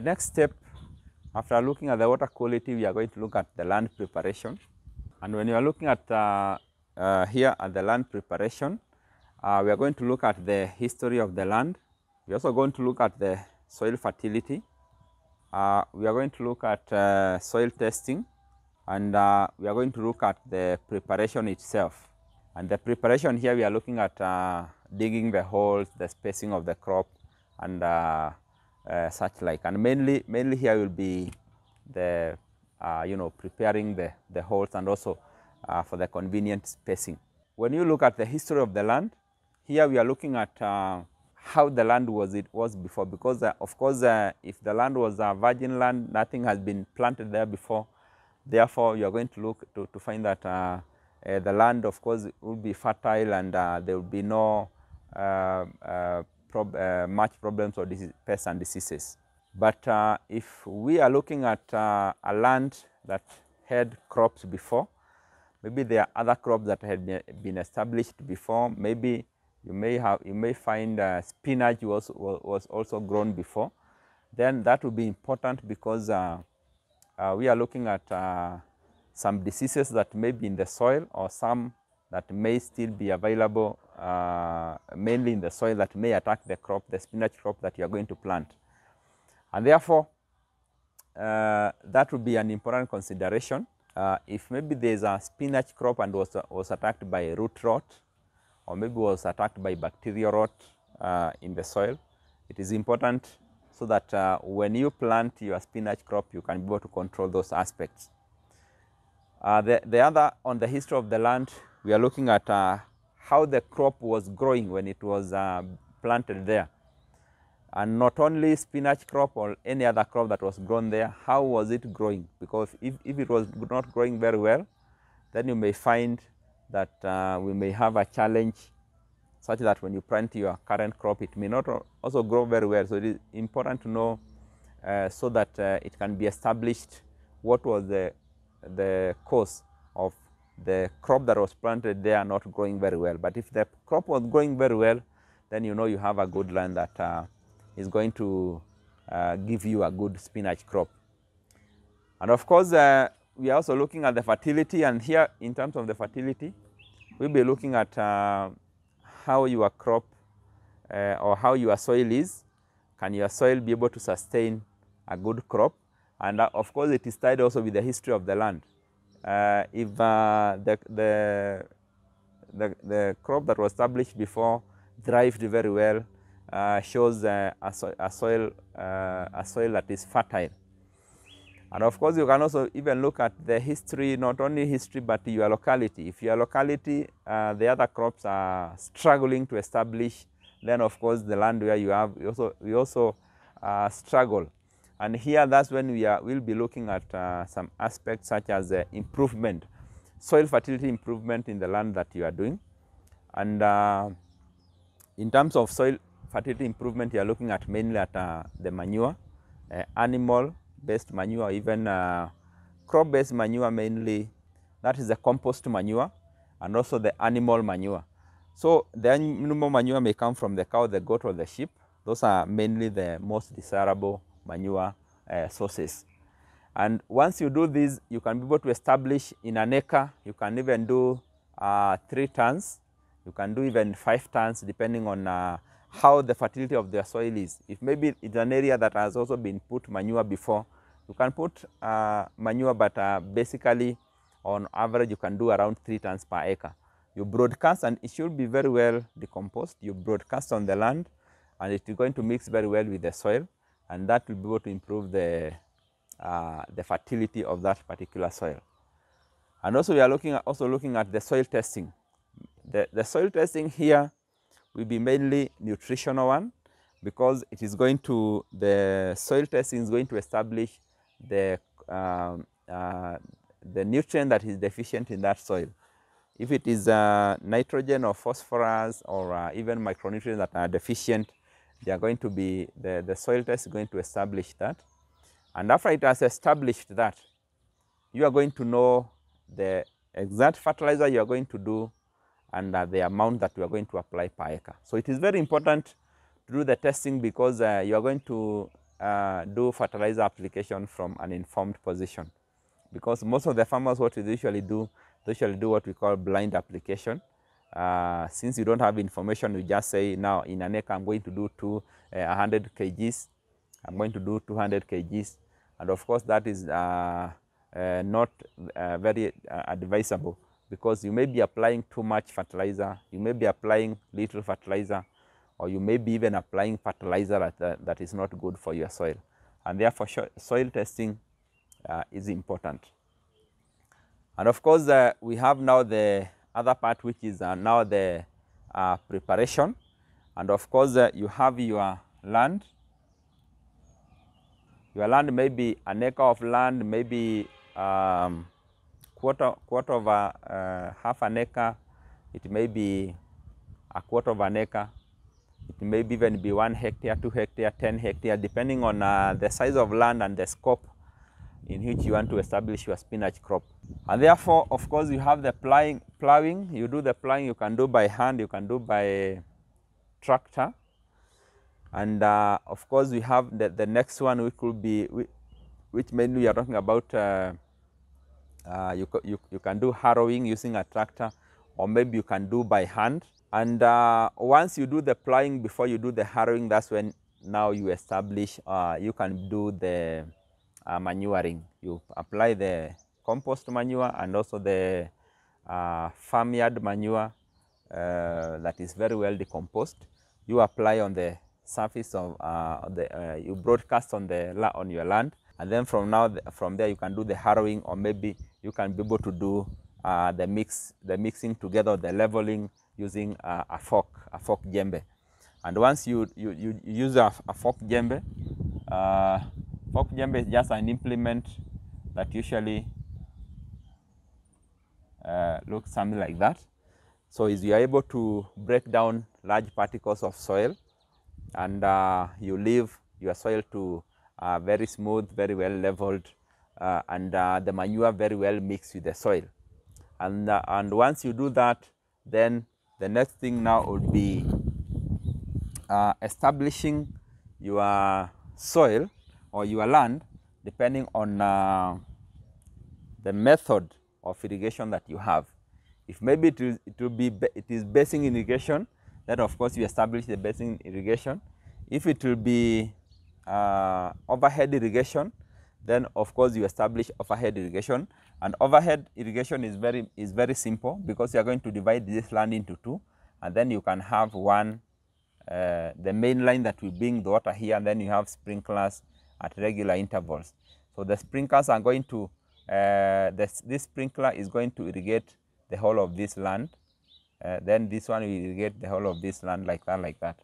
The next step, after looking at the water quality, we are going to look at the land preparation. And when you are looking at here at the land preparation, we are going to look at the history of the land. We are also going to look at the soil fertility. We are going to look at soil testing, and we are going to look at the preparation itself. And the preparation here, we are looking at digging the holes, the spacing of the crop, and such like. And mainly here will be the preparing the holes, and also for the convenient spacing. When you look at the history of the land, here we are looking at how the land was before, because of course if the land was a virgin land, nothing has been planted there before. Therefore, you are going to look to find that the land, of course, will be fertile, and there will be no much problems or pests and diseases. But if we are looking at a land that had crops before, maybe there are other crops that had been established before. Maybe you may find spinach was also grown before. Then that will be important, because we are looking at some diseases that may be in the soil, or some that may still be available mainly in the soil, that may attack the crop, the spinach crop that you are going to plant. And therefore, that would be an important consideration. If maybe there's a spinach crop and was attacked by root rot, or maybe was attacked by bacterial rot in the soil, it is important so that when you plant your spinach crop, you can be able to control those aspects. The other, on the history of the land, we are looking at how the crop was growing when it was planted there. And not only spinach crop or any other crop that was grown there, how was it growing? Because if it was not growing very well, then you may find that we may have a challenge such that when you plant your current crop, it may not also grow very well. So it is important to know so that it can be established what was the cause of the crop that was planted there not growing very well. But if the crop was growing very well, then you know you have a good land that is going to give you a good spinach crop. And of course, we are also looking at the fertility, and here in terms of the fertility, we'll be looking at how your crop or how your soil is. Can your soil be able to sustain a good crop? And of course, it is tied also with the history of the land. If the crop that was established before thrived very well, shows a soil that is fertile. And of course, you can also even look at the history, not only history, but your locality. If your locality, the other crops are struggling to establish, then of course the land where you have, we also struggle. And here, that's when we'll be looking at some aspects such as improvement, soil fertility improvement in the land that you are doing. And in terms of soil fertility improvement, you are looking at mainly at the manure, animal-based manure, even crop-based manure mainly. That is the compost manure, and also the animal manure. So the animal manure may come from the cow, the goat, or the sheep. Those are mainly the most desirable manure sources. And once you do this, you can be able to establish in an acre. You can even do 3 tons. You can do even 5 tons, depending on how the fertility of the soil is. If maybe it's an area that has also been put manure before, you can put manure, but basically on average you can do around 3 tons per acre. You broadcast, and it should be very well decomposed. You broadcast on the land, and it is going to mix very well with the soil, and that will be able to improve the fertility of that particular soil. And also we are looking at the soil testing. The soil testing here will be mainly nutritional one, because it is going to, the soil testing is going to establish the nutrient that is deficient in that soil. If it is nitrogen or phosphorus or even micronutrients that are deficient, they are going to be, the soil test is going to establish that. And after it has established that, you are going to know the exact fertilizer you are going to do, and the amount that you are going to apply per acre. So it is very important to do the testing, because you are going to do fertilizer application from an informed position, because most of the farmers, what they usually do what we call blind application. Since you don't have information, you just say, now in an acre I'm going to do 100 kgs, I'm going to do 200 kgs, and of course that is not very advisable, because you may be applying too much fertilizer, you may be applying little fertilizer, or you may be even applying fertilizer that is not good for your soil. And therefore soil testing is important. And of course we have now the other part, which is now the preparation. And of course you have your land. Your land may be an acre of land, maybe quarter of half an acre. It may be a quarter of an acre. It may even be 1 hectare, 2 hectare, 10 hectare, depending on the size of land and the scope in which you want to establish your spinach crop. And therefore, of course, you have the plowing. You do the plowing, you can do by hand, you can do by tractor. And of course, we have the next one, which could be, which mainly we are talking about, you can do harrowing using a tractor, or maybe you can do by hand. And once you do the plowing before you do the harrowing, that's when now you establish, you can do the manuring. You apply the compost manure and also the farmyard manure that is very well decomposed. You apply on the surface of you broadcast on your land, and then from there you can do the harrowing, or maybe you can be able to do the mixing together, the leveling, using a fork jembe. And once you use a fork jembe is just an implement that usually looks something like that. So you are able to break down large particles of soil, and you leave your soil to very smooth, very well leveled, and the manure very well mixed with the soil. And once you do that, then the next thing now would be establishing your soil or your land, depending on the method of irrigation that you have. If maybe it is basin irrigation, then of course you establish the basin irrigation. If it will be overhead irrigation, then of course you establish overhead irrigation. And overhead irrigation is very simple, because you are going to divide this land into two, and then you can have one, the main line that will bring the water here, and then you have sprinklers at regular intervals. So the sprinklers are going to, this sprinkler is going to irrigate the whole of this land. Then this one will irrigate the whole of this land, like that.